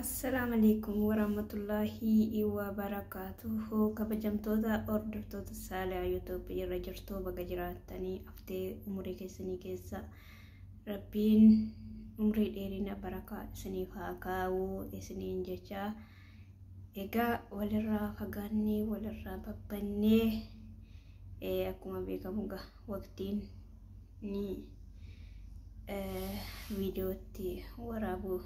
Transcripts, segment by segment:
Assalamualaikum warahmatullahi wabarakatuh. Kabajamtoota hordoftoota saalaa YouTube irra jirtu baga jiraatanii haftee umurii keessanii keessa Rabbiin umrii dheerina barakaa isiniif haa kaa'u isiniin jecha egaa walirraa fagaannee walirraa babbannee akkuma beekamu waqtiin ni viidiyootti waraabu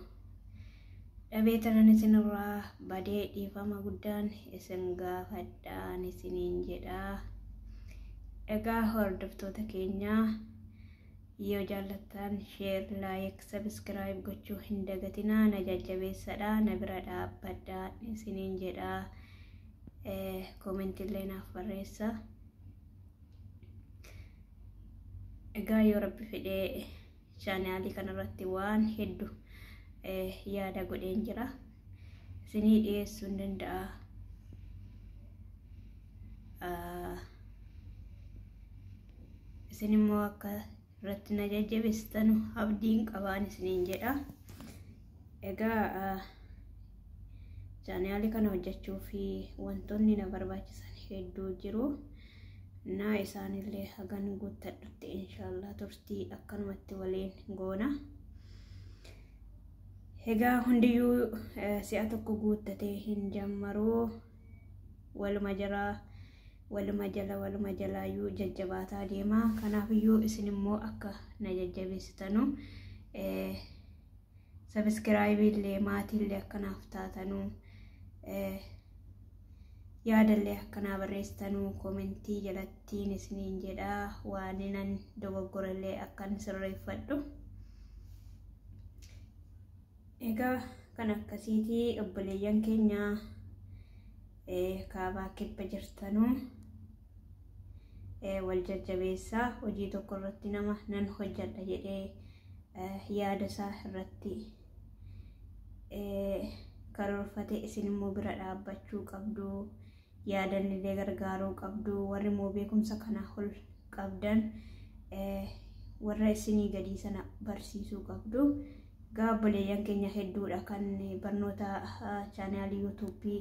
Abeetanan isinirraa badee dhiifama guddaan isin gaafadhaan isiniin jedha. Egaa hordoftoota keenya yoo jaallattan share, like, subscribe gochuu hin dagatinaa na jajjabeessadhaa na bira dhaabbadhaa isiniin jedha. Comment illee naaf barreessaa. Egaa yoo Rabbi fedhee chaanaalii kanarratti waan hedduu yaada godheen jira isinii dhiyeessuu hin danda'a. Isin immoo akka irratti na jajjabeessitanu abdiin qabaan isiniin jedha. Egaa chaanaalii kana hojjechuu fi wantoonni na barbaachisan hedduu jiru. Na isaanillee hagan guuttadhutti inshallah turtii akkanumatti waliin goona. Egaa hundiyyuu si'a tokko guuttatee hin jammaruu waluma jalaayyuu jajjabaataa deemaa. Kanaafiyyuu isin immoo akka na jajjabeessitanu subscribe illee maatiillee akkanaaf taatanu yaadallee akkanaa barreessitanu komentii jalattiin isiniin jedha. Waaninan dogoggorallee akkan sirreeffadhu. Egaa kan akkasiitii obboleeyyan keenya kaabaa kibba jirtanu wal jajjabeessaa. Hojii tokko irratti nama nan hojjadha jedhee yaada isaa irratti karoorfate isin immoo bira dhaabbachuu qabdu. Yaadannillee gargaaruu qabdu. Warri immoo beekumsa kana ol qabdan warra isinii gadii sana barsiisuu qabdu. Obboleeyyan keenya hedduudha kan barnoota chaanaalii YouTube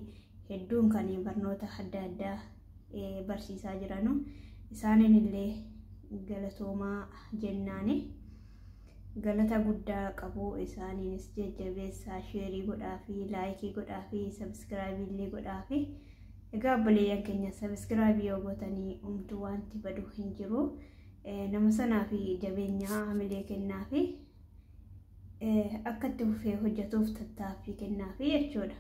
hedduun kan barnoota adda addaa barsiisaa jiranu. Isaanillee galatoomaa jennaani. Galata guddaa qabu. Isaaniinis jajjabeessaa sheerii godhaa fi laayikii godhaa fi subscribe illee godhaa fi egaa obboleeyyan keenya subscribe yoo gootanii umtuu wanti badu hin jiru. Nama sanaa fi jabeenyaa hamilee kennaa fi akka itti fufee hojjetuuf tattaaffii kennaa fi jechuudha.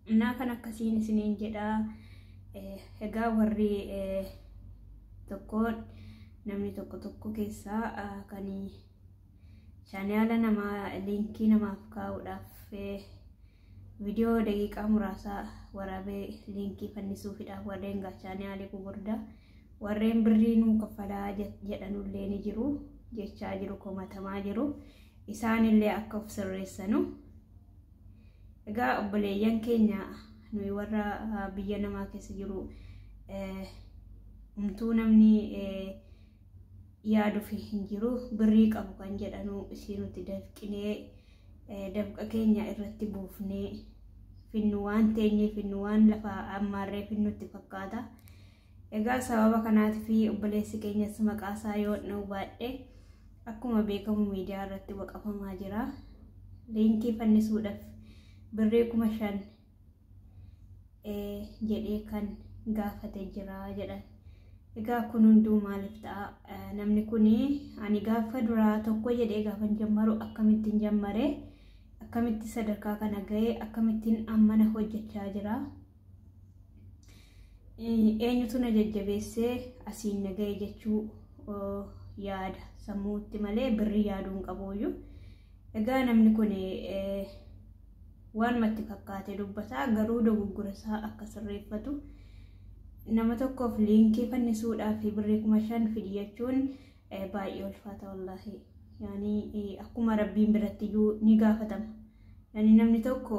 Innaa kan akkasiin isiniin jedha. Egaa warri namni tokko keessaa kan chaanaala namaa liinkii namaaf kaa'uudhaaf viidiyoo daqiiqaa muraasaa waraabee liinkii fannisuufidhaaf warreen chaanaalii gurguddaa warreen birrii nuu kaffalaa jedhanullee ni jiru jechaa jiru, komatamaa jiru. Isaanillee akka of sirreessanu. Egaa obboleeyyan keenya nuyi warra biyya namaa keessa jiru umtuu namni yaaduuf hin jiru. Birrii qabu kan jedhanu isiinutti dafqinee dafqa keenya irratti buufnee finnu waan teenyee finnu waan lafa ammaarree finnutti fakkaata. Egaa sababa kanaatiif obboleessi keenyas maqaasaa yoo dha'u baadhee akkuma beekamu miidiyaa irratti waqafamaa jira. Liinkii fannisuudhaaf birrii 5,000 jedhee kan gaafate jira jedhan. Egaa kun hunduu maaliif ta'a? Namni kuni ani gaafa duraa tokko jedhee gaafan jammaru akkamittiin jammare, akkamitti sadarkaa kana ga'ee, akkamittiin ammana hojjechaa jira. Eenyutu na jajjabeessee asiin na ga'e jechuu yaada sammuutti malee birrii yaaduun qabuuyyu. Egaa namni kun waan matti fakkaate dubbataa garuu dogoggora isaa akka sirreeffatu. Nama tokkoof liinkii fannisuudhaaf birrii 5,000 fidi jechuun baay'ee ulfaata wallaahi. Yaani akkuma Rabbiin biratti iyyuu ni gaafatama. Yani namni tokko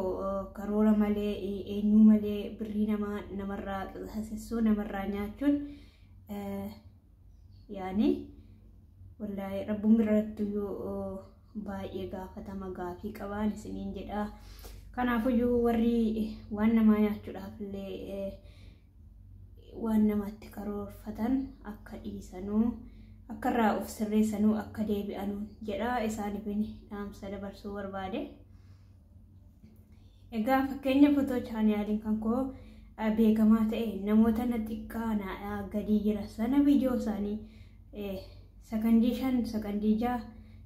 karoora malee eenyu malee birrii namarraa qisasessuu namarraa nyaachuun yaani wallahi Rabbuun biratti iyyuu baay'ee gaafatama gaafii qabaan isiniin jedha. Kanaafiyyuu warri waan namaa nyaachuudhaaf illee waan namatti karoorfatan akka dhiisanuu akka irraa of sirreessanuu akka deebi'anuu jedha isaaniifin dhaamsa dabarsuu barbaade. Egaa fakkeenya footoo chaanaaliin kan koo beekamaa ta'e namoota na xiqqaa gadi jira sana viidiyoo isaanii sakandii 5 sakandii 6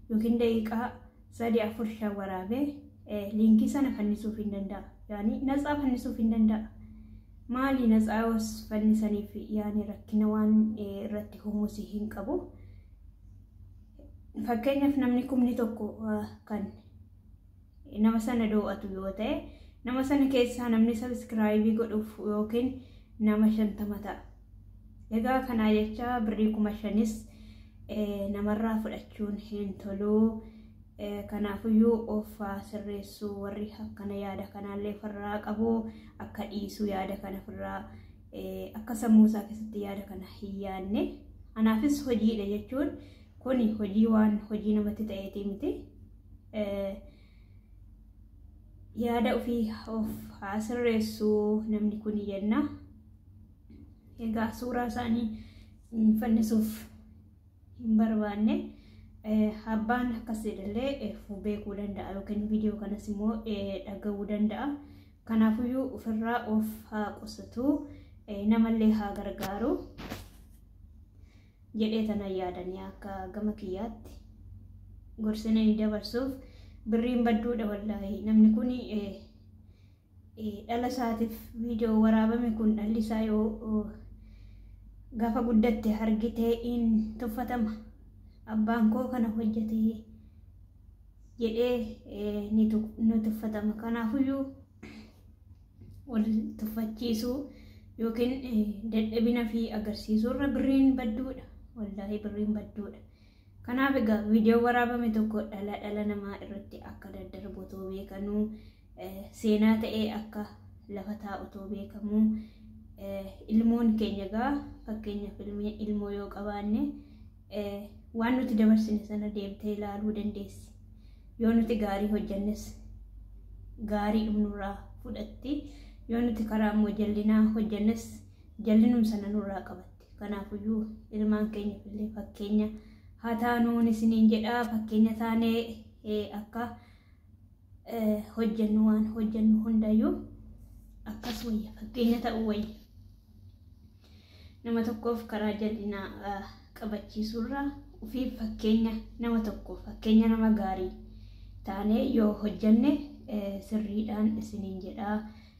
yookiin daqiiqaa 3-4 waraabee linkii sana fannisuuf hin danda'a. Yaani natsaa fannisuuf hin danda'a. Maali natsaa os fannisaniif yaani rakkina waan irratti humusi hin qabu. Fakkeenyaaf namni kumni tokko kan nama sana do'atu yoo ta'e nama sana keessaa namni subscribe godhuuf yookiin nama 50 ta'a. Egaa kana jecha birrii 5,000 namarraa fudhachuun hin tolu. Kanaafiyyuu of sirreessuu warri akkana yaada kanallee farraa qabu akka dhiisuu yaada kana farraa akka sammuu isaa keessatti yaada kana hin yaadne. Anaafis hojiidha jechuun kuni hojii waan hojii namatti ta'eeti miti. Yaada ofii of sirreessuu namni kuni jenna. Egaa suuraa isaanii fannisuuf hin barbaanne. Abbaan akkasidhallee beekuu danda'a yookiin viidiyoo kanas immoo dhagahuu danda'a. Kanaafiyyuu ofirraa of haa qusatu namallee haa gargaaru jedhee tana yaadanii akka gama kiyyaatti gorsinanii dabarsuuf. Birriin badduudha wallaahi. Namni kun dhala isaatiif viidiyoo waraabame kun dhalli isaa yoo gaafa guddatte argitee in tuffatama. Abbaan koo kana hojjete jedhee ni tuffatama. Kanaafiyyuu wal tuffachiisuu yookiin dadhabina fi agarsiisuu irra birriin badduudha. Wallaahi birriin badduudha. Kanaaf egaa viidiyoo waraabame tokko dhala namaa irratti akka daddarbu otoo beekanuu seenaa ta'ee akka lafa taa'u otoo beekamuu ilmoon keenya egaa fakkeenyaaf ilmoo yoo qabaanne waan nuti dabarsine sana deemtee ilaaluu dandeessi. Yoo nuti gaarii hojjannes gaarii nurraa fudhatti. Yoo nuti karaa immoo jallinaa hojjannes jallinum sana nurraa qabatti. Kanaafiyyuu ilmaan keenyaaf illee fakkeenya haa taanuun isiniin jedhaa. Fakkeenya taanee akka hojjannu waan hojjannu hundayyuu akkas wayya fakkeenya ta'uu wayya. Nama tokkoof karaa jallinaa qabachiisuurraa ufiif fakkeenya nama tokko fakkeenya nama gaarii taanee yoo hojjanne sirriidhaan isiniin jedhaa.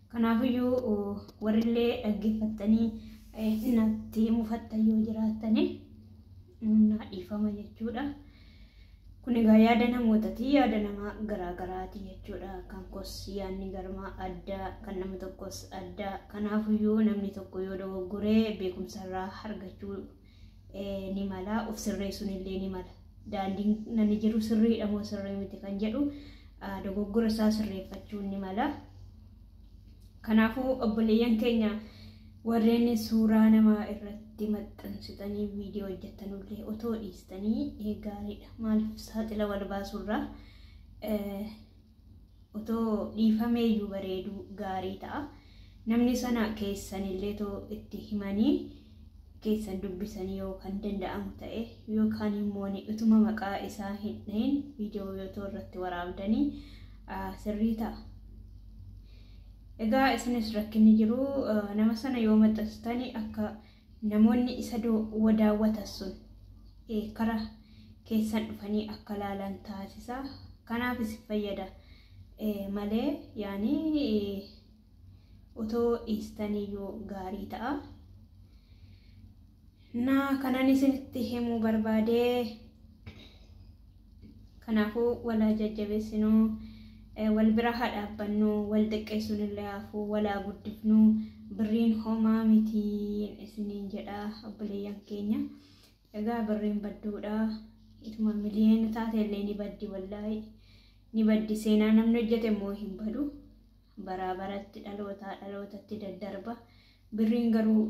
Kanaafiyyuu warrillee dhaggeeffattanii natti mufattan yoo jiraattanii na dhiifama jechuudha. Kun egaa yaada namootati, yaada nama garaagaraati jechuudha. Kan kos yaadni garmaa addaa, kan nama tokkos addaa. Kanaafiyyuu namni tokko yoo dogoggoree beekumsarraa argachuu ni mala, of sirreessuun illee ni mala. Daandiin namni jiru sirriidha moo sirrii miti kan jedhu dogoggora isaa sirreeffachuun ni mala. Kanaafuu obboleeyyan keenya warreen suuraa namaa irratti maxxansitanii viidiyoo hojjettanullee otoo dhiistanii gaariidha. Maaliif saaxila wal baasurraa otoo dhiifameeyyuu bareeduu gaarii ta'a. Namni sana keessanillee too itti himanii keessan dubbisanii yoo kan danda'amu ta'e yookaan immoo utuma maqaa isaa hin dhahin viidiyoo yoo irratti waraabdanii sirrii ta'a. Egaa isinis rakkinni jiru nama sana yoo maxxansitanii akka namoonni isa daawwatan sun karaa keessan dhufanii akka laalan taasisa. Kanaaf isin fayyada malee yaani otoo dhiistanii yoo gaarii ta'a. Kanan isinitti himuu barbaade. Kanaafuu walaa jajjabeessinuu wal bira haa dhaabbannu, wal xiqqeessuun illee hafuu walaa guddifnu. Birriin homaa mitiin isiniin jedhaa obboleeyyan keenya. Egaa birriin badduudha. Ituma miliyoona taate illee ni baddi wallaahi. Ni baddi. Seenaa namni hojjete immoo hin badu. Baraa baratti dhalootaa dhalootatti daddarba. Birriin garuu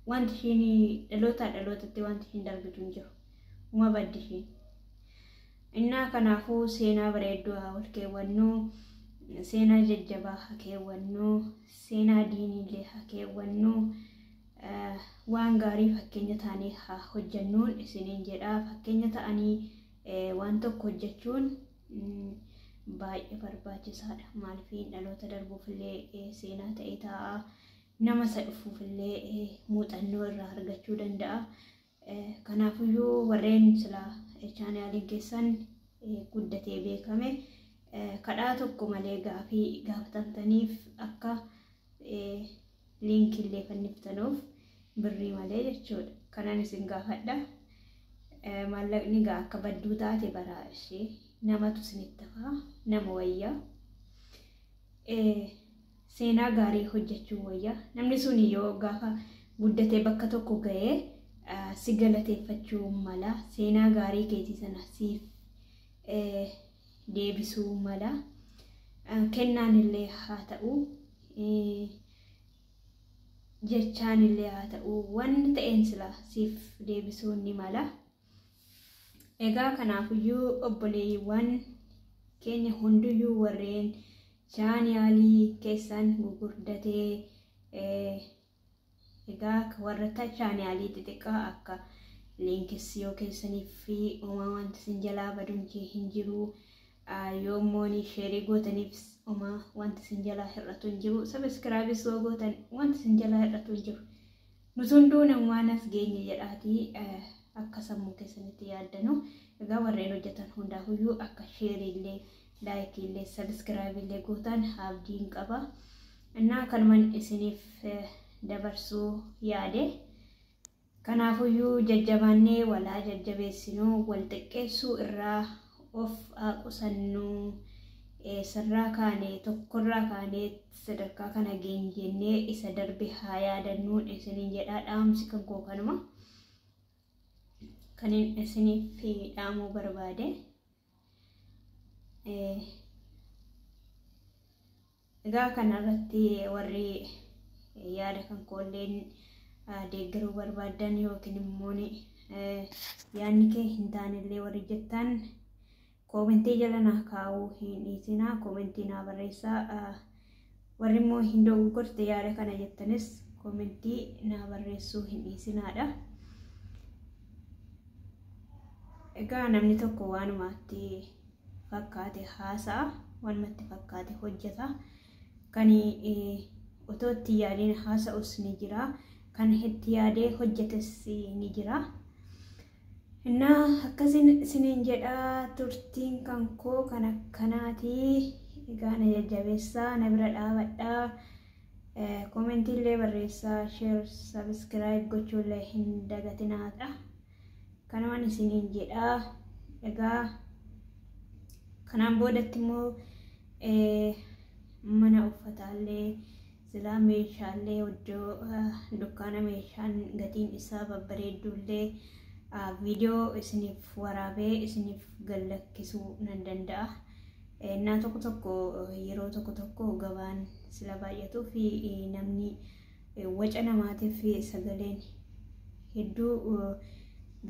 wanti ishiin dhalootaa dhalootatti wanti ishiin darbitu hin jiru. Uma baddi ishiin. Innaa kanaafuu seenaa bareedduu haa ol keewwannuu, seenaa jajjabaa haa keewwannuu, seenaa diiniillee haa keewwannuu, waan gaarii fakkeenya ta'anii haa hojjennuun isiniin jedhaa. Fakkeenya ta'anii waan tokko hojjechuun baay'ee barbaachisaadha. Maaliif dhaloota darbuufillee seenaa ta'ee ta'a. Nama isa dhufuufillee muuxannoo irraa argachuu danda'a. Kanaafiyyuu warreen silaa chaanaaliin keessan guddatee beekame kadhaa tokko malee gaafii gaafatamtaniif akka liinkillee fanniftanuuf birrii malee jechuudha. Kanaan isin gaafadha. Maallaqni gaa akka badduu taate baraa ishee namatu isinitti hafaa, nama wayyaa. Seenaa gaarii hojjechuu wayyaa. Namni sun yoo gaafa guddatee bakka tokko ga'ee si galateeffachuu mala, seenaa gaarii keetii sana siif deebisuu mala. Kennaan illee haa ta'u, jechaan illee haa ta'u, wanni ta'een silaa siif deebisuu ni mala. Egaa kanaafiyyuu obboleeyyiiwwan keenya hundiyyuu warreen chaanaalii keessan gugurdatee egaa warra chaanaalii xixiqqaa akka liinkisii keessaniif fi wanti isin jalaa baduun hin jiru. Yoommoon sheerii gootaniif wanti isin jalaa hir'atu hin jiru. Sabiskiraayibis yoo gootan wanti isin jalaa hir'atu hin jiru. Nuti hunduu namumaan as geenye jedhaatii akka sammuu keessanitti yaaddanu. Egaa warreen hojjetan hundaafuyyuu akka sheeriillee, laayikiillee, sabiskiraayibillee gootan abdiin qaba. Innaa kanumaan isiniif dabarsuu yaade. Kanaafiyyuu jajjabaannee walaa jajjabeessinuu, wal xiqqeessuu irraa of qusannuu, sirraa kaanee tokkorraa kaanee sadarkaa kana geenyee isa darbe haa yaadannuun isiniin jedhaa. Dhaamsi kan koo kanuma. Kanin isiniif dhaamuu barbaade. Egaa kanarratti warri yaada kan koolleen deeggaruu barbaadan yookiin immoo yaadni kee hin taanellee warri jettan koomentii jala naa kaa'uu hin dhiisinaa. Koomentii naa barreessaa. Warri immoo hin dogoggorte yaada kana jettanis koomentii naa barreessuu hin dhiisinaadha. Egaa namni tokko waanumatti fakkaate haasa'a, waanumatti fakkaate hojjeta. Kan otoo itti yaadeen haasa'us ni jira, kan itti yaadee hojjetes ni jira. Innaa akkasiin isiniin jedhaa. Turtiin kan koo kan akkanaatii. Egaa na jajjabeessaa, na bira dhaabadhaa. Koomentiillee barreessaa, sheer, sabiskiraayib gochuullee hin dagatinaadha. Kanumaan isiniin jedhaa. Egaa kanaan boodatti immoo mana uffataallee silaa meeshaallee iddoo dukkaana meeshaan gatiin isaa babbareedduullee viidiyoo isiniif waraabee isiniif gallakkisuu nan danda'a. Innaa tokko tokko yeroo tokko tokko gabaan sila baay'atuu fi namni waca namaatiif sagaleen hedduu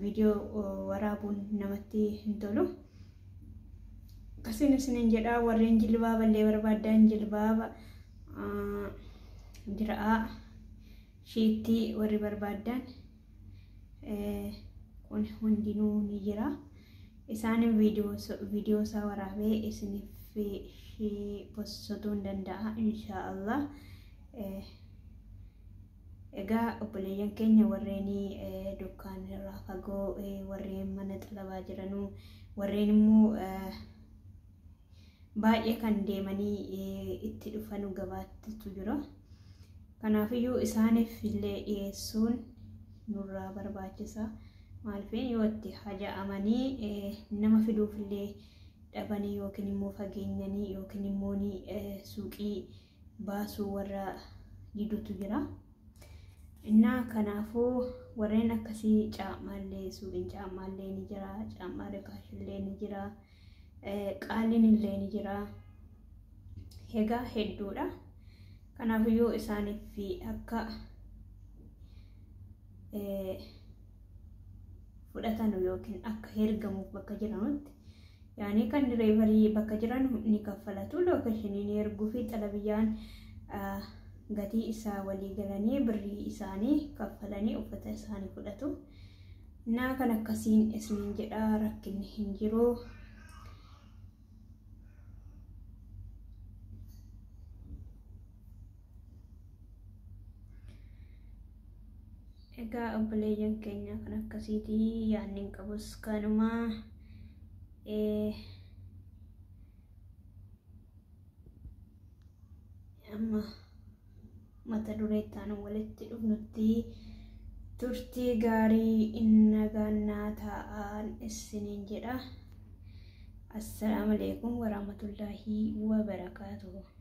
viidiyoo waraabuun namatti hin tolu. Akkasiin isiniin jedhaa. Warreen jilbaaba illee barbaadan jilbaaba, dira'aa, shiittii warri barbaadan kun hundinuu ni jira. Isaanin viidiyoo isaa waraabee isiniif postotuu hin danda'a inshaallah. Egaa obboleeyyan keenya warreen dukkaan irraa fagoo, warreen mana xalabaa jiranuu, warreen immoo baay'ee kan deemanii itti dhufanu gabaattitu jira. Kanaafiyyuu isaaniif illee dhiyeessuun nurraa barbaachisa. Maaliif yoo itti haja'amanii nama fiduuf illee dhabanii yookiin immoo fageenyanii yookiin immoo suuqii baasuu warra didutu jira. Innaa kanaafuu warreen akkasii caammaallee suuqiin caammaallee ni jira, caammaa rikaashillee ni jira, qaaliin illee ni jira. Egaa hedduudha. Kanaafiyyuu isaaniif akka fudhatanu yookiin akka hergamuuf bakka jiranutti يعني kan delivery bakka jiran ni kaffalatu location ni erguu fi xalabiyyaan gatii isaa walii galanii birrii isaanii kaffalanii uffata isaanii fudhatu. Na kan akkasiin isiniin jedha rakkinni hin jiru. Egaa obboleeyyan keenya kan akkasiiti yaadni hin qabus kanuma amma mata dureettaan walitti dhufnutti turtii gaarii nagaa ta'aa isiniin jedha. Assalaamu alaykum warahmatullahi wabarakatuh.